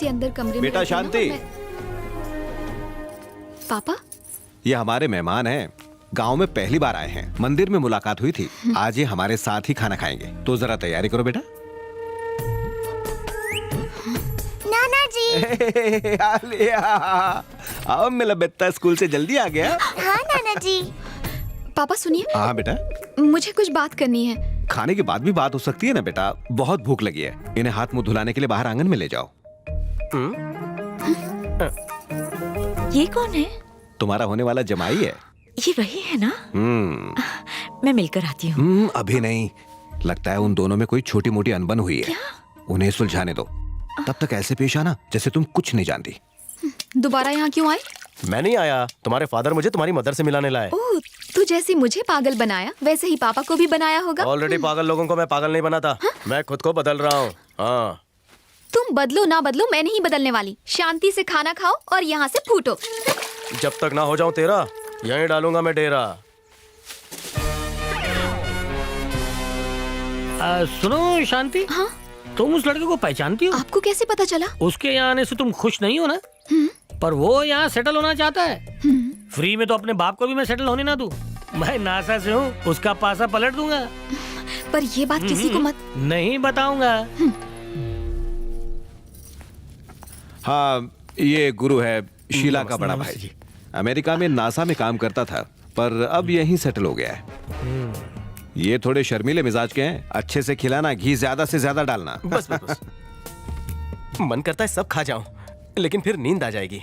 के अंदर कमरे में बेटा रहती हूँ ना, शांति। पापा ये हमारे मेहमान हैं, गांव में पहली बार आए हैं। मंदिर में मुलाकात हुई थी, आज ये हमारे साथ ही खाना खाएंगे, तो जरा तैयारी करो बेटा। नाना जी। आलिया, आओ मेरा बेटा स्कूल से जल्दी आ गया। हाँ नाना जी। पापा सुनिए, हाँ बेटा, मुझे कुछ बात करनी है। खाने के बाद भी बात हो सकती है ना बेटा, बहुत भूख लगी है। इन्हें हाथ मुंह धुलाने के लिए बाहर आंगन में ले जाओ। ये कौन है? तुम्हारा होने वाला जमाई है। ये वही है ना? मैं मिलकर आती हूँ। अभी नहीं, लगता है उन दोनों में कोई छोटी मोटी अनबन हुई है। उन्हें सुलझाने दो, तब तक ऐसे पेश आना जैसे तुम कुछ नहीं जानती। दोबारा यहाँ क्यों आए? मैं नहीं आया, तुम्हारे फादर मुझे तुम्हारी मदर से मिलाने लाए। ओह, तू जैसे मुझे पागल बनाया वैसे ही पापा को भी बनाया होगा। ऑलरेडी पागल लोगों को मैं पागल नहीं बनाता। मैं खुद को बदल रहा हूँ। हाँ। तुम बदलो ना बदलो, मैं नहीं बदलने वाली। शांति से खाना खाओ और यहाँ से फूटो। जब तक ना हो जाऊं तेरा, यहीं डालूंगा मैं डेरा। सुनो शांति। हाँ? तुम उस लड़के को पहचानती हो? आपको कैसे पता चला? उसके यहाँ आने से तुम खुश नहीं हो ना? पर वो यहाँ सेटल होना चाहता है। फ्री में तो अपने बाप को भी मैं सेटल होने ना दूं। मैं नासा से हूँ, उसका पासा पलट दूंगा। पर ये बात किसी को मत। नहीं बताऊंगा। हाँ, ये गुरु है, शीला का बड़ा भाई। अमेरिका में नासा में काम करता था, पर अब यहीं सेटल हो गया है। ये थोड़े शर्मीले मिजाज के हैं। अच्छे से खिलाना, घी ज्यादा से ज्यादा डालना। बस बस बस। मन करता है सब खा जाऊं, लेकिन फिर नींद आ जाएगी,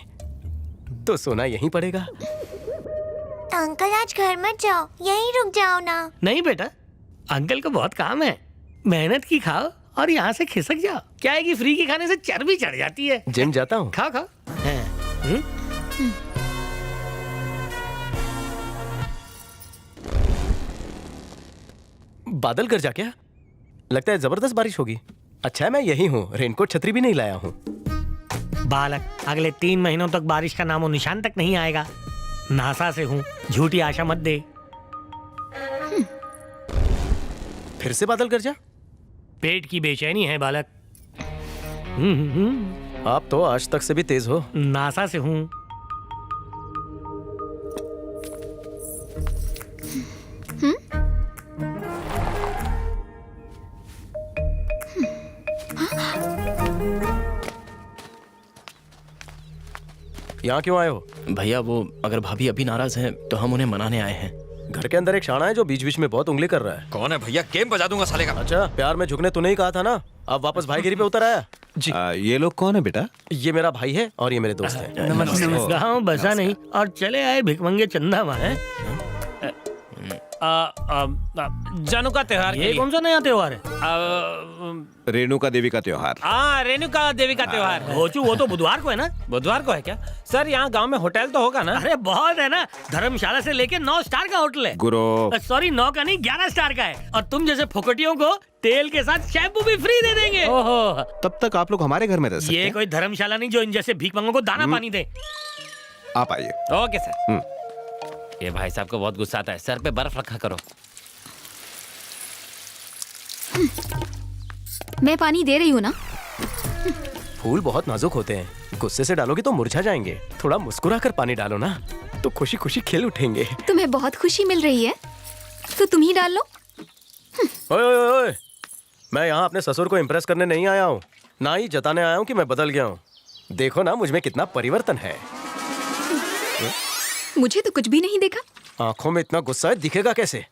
तो सोना यहीं पड़ेगा। अंकल आज घर मत जाओ, यहीं रुक जाओ ना। नहीं बेटा, अंकल को बहुत काम है। मेहनत की खाओ और यहाँ से खिसक जाओ। क्या है कि फ्री के खाने से चर्बी चढ़ जाती है। जिम जाता हूँ। खाओ खाओ। बादल कर जा क्या? लगता है जबरदस्त बारिश होगी। अच्छा है मैं यही हूँ, रेनकोट छतरी भी नहीं लाया हूँ। बालक, अगले 3 महीनों तक बारिश का नामो निशान तक नहीं आएगा। नासा से हूँ, झूठी आशा मत दे। फिर से बादल कर जा। पेट की बेचैनी है बालक। आप तो आज तक से भी तेज हो। नासा से हूँ। यहाँ क्यों आए हो? भैया वो अगर भाभी अभी नाराज हैं तो हम उन्हें मनाने आए हैं। घर के अंदर एक शाना है जो बीच बीच में बहुत उंगली कर रहा है। कौन है भैया? गेम बजा दूंगा साले का। अच्छा, प्यार में झुकने तूने ही कहा था ना। अब वापस भाईगिरी पे उतर आया। जी। ये लोग कौन है बेटा? ये मेरा भाई है और ये मेरे दोस्त है। गाँव बसा नहीं और चले आए भिकमंगे चंदा वहाँ। जानू का त्योहार ये कौन सा नया त्योहार है? रेणुका देवी का त्योहार। रेणुका देवी का त्योहार है। होचू, वो तो बुधवार को है ना? बुधवार को है क्या सर? यहाँ गांव में होटल तो होगा ना? अरे बहुत है ना, धर्मशाला से लेके 9 स्टार का होटल है। गुरु, सॉरी 9 का नहीं, 11 स्टार का है। और तुम जैसे फुकटियों को तेल के साथ शैम्पू भी फ्री दे देंगे। ओहो, तब तक आप लोग हमारे घर में रह सकते ये हैं। कोई धर्मशाला नहीं जो इन जैसे भीखमंगों को दाना पानी दे। आप आइए। Okay sir. ये भाई साहब को बहुत गुस्सा आता है, सर पे बर्फ रखा करो। मैं पानी दे रही हूँ ना। फूल बहुत नाजुक होते हैं, गुस्से से डालोगे तो मुरझा जाएंगे। थोड़ा मुस्कुरा कर पानी डालो ना, तो खुशी खुशी खिल उठेंगे। तुम्हें बहुत खुशी मिल रही है तो तुम ही डाल लो। ओए ओए ओए, मैं यहाँ अपने ससुर को इम्प्रेस करने नहीं आया हूँ, ना ही जताने आया हूँ कि मैं बदल गया हूँ। देखो ना मुझ में कितना परिवर्तन है। मुझे तो कुछ भी नहीं देखा। आंखों में इतना गुस्सा है, दिखेगा कैसे?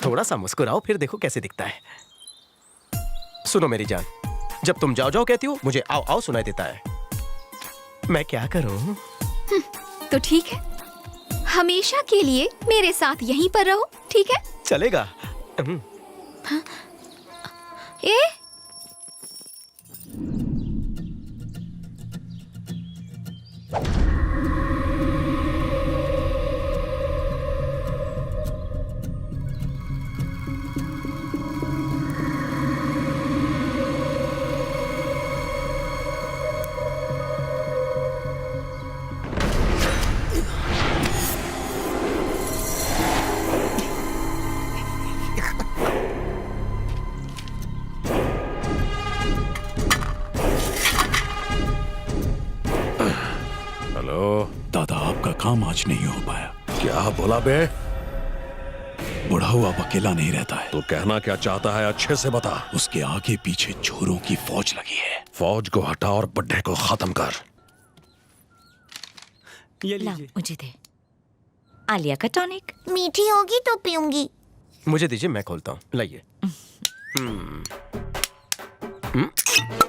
थोड़ा सा मुस्कुराओ फिर देखो कैसे दिखता है। सुनो मेरी जान, जब तुम जाओ जाओ कहती हो, मुझे आओ आओ सुनाई देता है। मैं क्या करूं? तो ठीक है, हमेशा के लिए मेरे साथ यहीं पर रहो, ठीक है? चलेगा। ए काम आज नहीं हो पाया। क्या बोला बे? बुढ़ा हुआ अब अकेला नहीं रहता है। तू कहना क्या चाहता है अच्छे से बता। उसके आगे पीछे चोरों की फौज लगी है। फौज को हटा और बुड्ढे को खत्म कर। ये ला मुझे दे। आलिया का टॉनिक। मीठी होगी तो पीऊंगी। मुझे दीजिए, मैं खोलता हूँ। लाइए।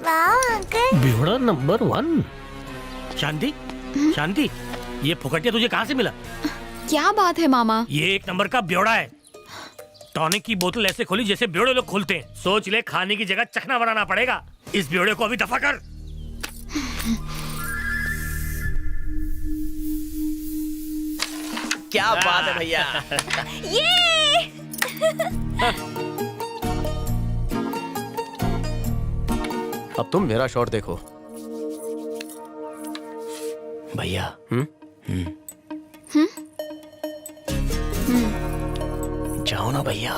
वाह अंकल। बेवड़ा नंबर 1। शांति, शांति, ये फुकटिया तुझे कहाँ से मिला? क्या बात है मामा? ये एक नंबर का बेवड़ा है। टॉनिक की बोतल ऐसे खोली जैसे बेवड़े लोग खोलते हैं। सोच ले, खाने की जगह चखना बनाना पड़ेगा। इस बेवड़े को अभी दफा कर। क्या बात है भैया। ये अब तुम मेरा शॉट देखो। भैया जाओ ना भैया।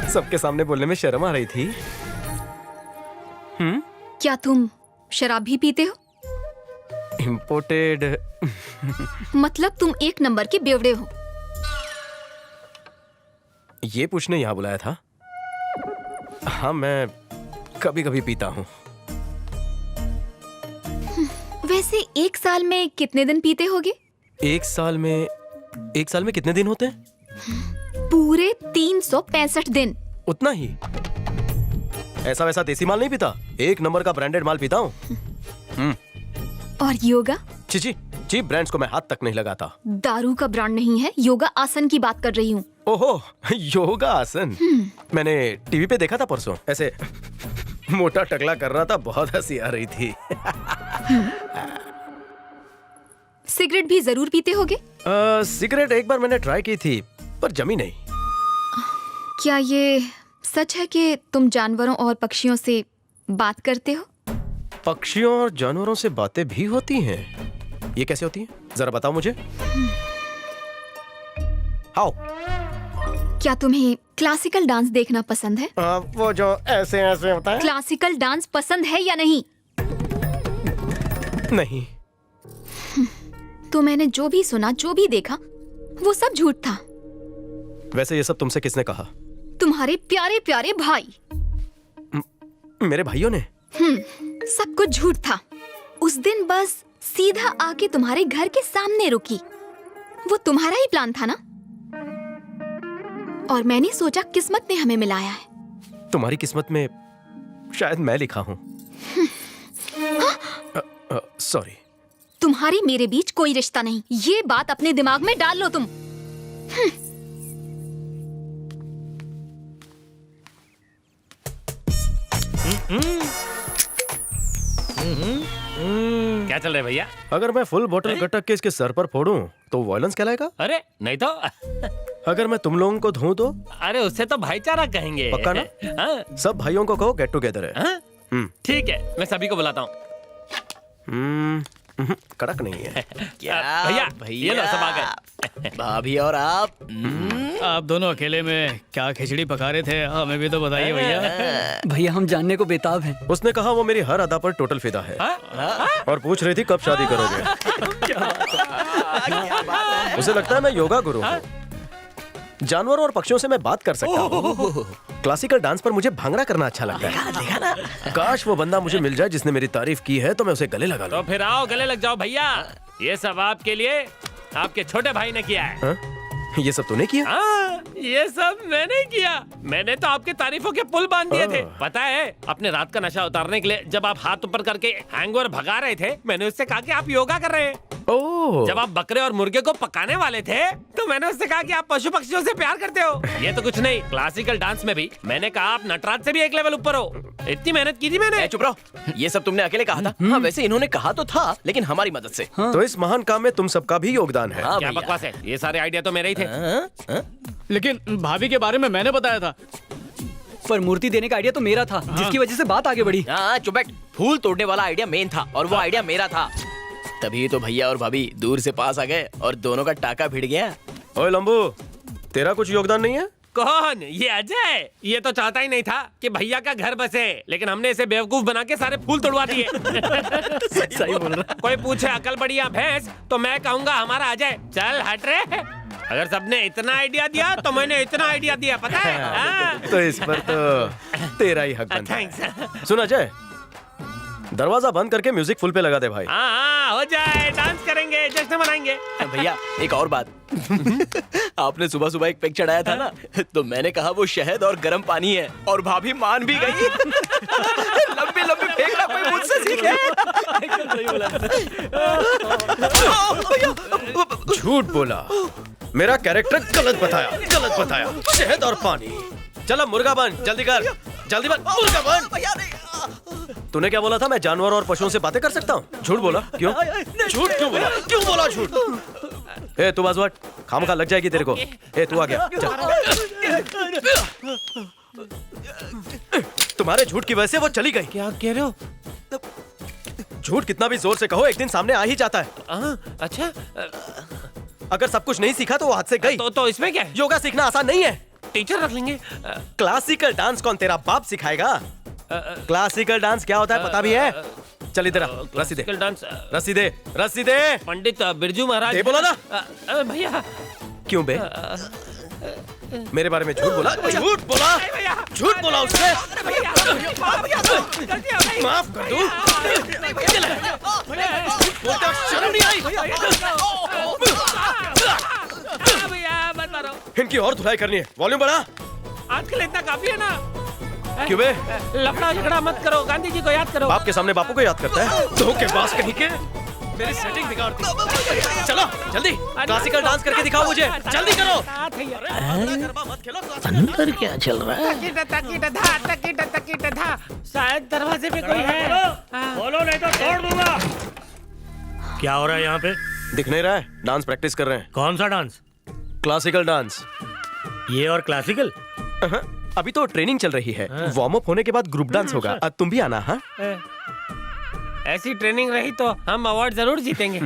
सबके सामने बोलने में शर्म आ रही थी। क्या तुम शराब भी पीते हो? इम्पोर्टेड। मतलब तुम एक नंबर के बेवड़े हो। ये पूछने यहाँ बुलाया था? हाँ, मैं कभी कभी पीता हूँ। वैसे एक साल में कितने दिन पीते होगे? एक साल में कितने दिन होते हैं? पूरे 365 दिन। उतना ही? ऐसा वैसा देसी माल नहीं पीता, एक नंबर का ब्रांडेड माल पीता हूँ। और योगा? जी चीप ब्रांड्स को मैं हाथ तक नहीं लगाता। दारू का ब्रांड नहीं है, योगा आसन की बात कर रही हूँ। ओहो, योगा आसन। मैंने टीवी पे देखा था परसों। ऐसे मोटा टकला कर रहा था, बहुत हंसी आ रही थी। सिगरेट भी जरूर पीते होगे? सिगरेट एक बार मैंने ट्राई की थी, पर जमी नहीं। क्या ये सच है कि तुम जानवरों और पक्षियों से बात करते हो? पक्षियों और जानवरों से बातें भी होती हैं? ये कैसे होती हैं? जरा बताओ मुझे। हाउ? क्या तुम्हें क्लासिकल डांस देखना पसंद है? वो जो ऐसे ऐसे होता है? क्लासिकल डांस पसंद है या नहीं? नहीं। तो मैंने जो भी सुना, जो भी देखा, वो सब झूठ था। वैसे ये सब तुमसे किसने कहा? तुम्हारे प्यारे प्यारे भाई। मेरे भाइयों ने? सब कुछ झूठ था। उस दिन बस सीधा आके तुम्हारे घर के सामने रुकी। वो तुम्हारा ही प्लान था ना? और मैंने सोचा किस्मत ने हमें मिलाया है। तुम्हारी किस्मत में शायद मैं लिखा हूँ। सॉरी। तुम्हारी मेरे बीच कोई रिश्ता नहीं, ये बात अपने दिमाग में डाल लो तुम। क्या चल रहा है भैया? अगर मैं फुल बोतल गटक के इसके सर पर फोड़ूं तो वायलेंस कहलाएगा? अरे नहीं तो। अगर मैं तुम लोगों को धोऊं तो? अरे उससे तो भाईचारा कहेंगे। पक्का ना? हाँ? सब भाइयों को कहो गेट टुगेदर है। हाँ? ठीक है, मैं सभी को बुलाता हूँ। कड़क नहीं है। क्या भैया ये लो, सब आ गए। भाभी और आप? आप दोनों अकेले में क्या खिचड़ी पका रहे थे? हमें भी तो बताइए भैया। भैया हम जानने को बेताब हैं। उसने कहा वो मेरी हर अदा पर टोटल फिदा है। और पूछ रही थी कब शादी करोगे। उसे लगता है मैं योगा गुरु हूँ। जानवरों और पक्षियों से मैं बात कर सकता हूँ। क्लासिकल डांस पर मुझे भांगड़ा करना अच्छा लगता है। देखा ना? काश वो बंदा मुझे मिल जाए जिसने मेरी तारीफ की है, तो मैं उसे गले लगा लूं। तो फिर आओ गले लग जाओ भैया। ये सब आपके लिए, आपके छोटे भाई ने किया है। ये सब तूने किया? हाँ, ये सब मैंने किया। मैंने तो आपके तारीफों के पुल बांध दिए थे। पता है, अपने रात का नशा उतारने के लिए जब आप हाथ ऊपर करके हैंगओवर भगा रहे थे, मैंने उससे कहा कि आप योगा कर रहे हैं। जब आप बकरे और मुर्गे को पकाने वाले थे, तो मैंने उससे कहा कि आप पशु पक्षियों से प्यार करते हो। ये तो कुछ नहीं, क्लासिकल डांस में भी मैंने कहा आप नटराज से भी एक लेवल ऊपर हो। इतनी मेहनत की थी मैंने। चुप रहो, ये सब तुमने अकेले कहा था? हाँ, वैसे इन्होंने कहा तो था, लेकिन हमारी मदद से। तो इस महान काम में तुम सबका भी योगदान है। क्या बकवास है, ये सारे आइडिया तो मेरे ही थे। लेकिन भाभी के बारे में मैंने बताया था। पर मूर्ति देने का आइडिया तो मेरा था, जिसकी वजह से बात आगे बढ़ी। हाँ चुप बैठ, फूल तोड़ने वाला आइडिया मेन था और वो आइडिया मेरा था। तभी तो भैया और भाभी दूर से पास आ गए और दोनों का टाका भिड़ गया। ओए लंबू, तेरा कुछ योगदान नहीं है? कौन? ये अजय। ये तो चाहता ही नहीं था कि भैया का घर बसे, लेकिन हमने इसे बेवकूफ बना के सारे फूल तोड़वा दिए। सही बोल रहा। कोई पूछे अकल बढ़िया भैंस तो मैं कहूंगा हमारा अजय। चल हट रे। अगर सबने इतना आइडिया दिया तो मैंने इतना आइडिया दिया, पता है? हाँ? तो इस पर तो तेरा ही हक बनता है। सुन अजय, दरवाजा बंद करके म्यूजिक फुल पे लगा दे भाई। हाँ हो जाए, डांस करेंगे, जश्न मनाएंगे। भैया एक और बात। आपने सुबह सुबह एक पेग चढ़ाया था ना, तो मैंने कहा वो शहद और गर्म पानी है, और भाभी मान भी गई। लंबी लंबी फेंकना कोई मुझसे सीखे। झूठ बोला, मेरा कैरेक्टर गलत बताया। शहद और पानी। चलो मुर्गा बन, जल्दी कर, जल्दी बन, मुर्गा बन। तूने क्या बोला था? मैं जानवर और पशुओं से बातें कर सकता हूँ? झूठ बोला। क्यों झूठ क्यों बोला? क्यों बोला झूठ? ए तू बाजू हट, खामखा लग जाएगी तेरे को। ए तू आ गया, तुम्हारे झूठ की वजह से वो चली गई। क्या कह रहे हो? झूठ कितना भी जोर से कहो, एक दिन सामने आ ही जाता है। अच्छा, अगर सब कुछ नहीं सीखा तो वो हाथ से गई। तो इसमें क्या है? योगा सीखना आसान नहीं है। टीचर रख लेंगे। क्लासिकल डांस कौन तेरा बाप सिखाएगा? क्लासिकल डांस क्या होता है पता भी है? चल इधर आ, रस्सी दे। डांस, रस्सी दे। पंडित बिरजू महाराज। दे बोला ना। भैया क्यों बे? मेरे बारे में झूठ बोला उसने। माफ कर दूं? शर्म नहीं आई? भैया मत मारो। इनकी और धुलाई करनी है, वॉल्यूम बढ़ा। आजकल इतना काफी है ना। क्यों बे? लफड़ा झगड़ा मत करो, गांधी जी को याद करो। बाप के सामने बापू को याद करता है। धोखेबाज कहीं के। मेरी सेटिंग बिगाड़ती। चलो जल्दी क्लासिकल डांस करके दिखाओ मुझे, जल्दी करो। अंदर क्या चल रहा है? तकीट था। शायद दरवाजे पे कोई है। बोलो नहीं तो तोड़ दूंगा। क्या हो रहा है यहाँ पे? दिख नहीं रहा है? डांस प्रैक्टिस कर रहे हैं। कौन सा डांस? Classical dance. ये और क्लासिकल? अभी तो ट्रेनिंग चल रही है, वार्म अप होने के बाद ग्रुप डांस होगा। तुम भी आना। हाँ, ऐसी ट्रेनिंग रही तो हम अवार्ड जरूर जीतेंगे।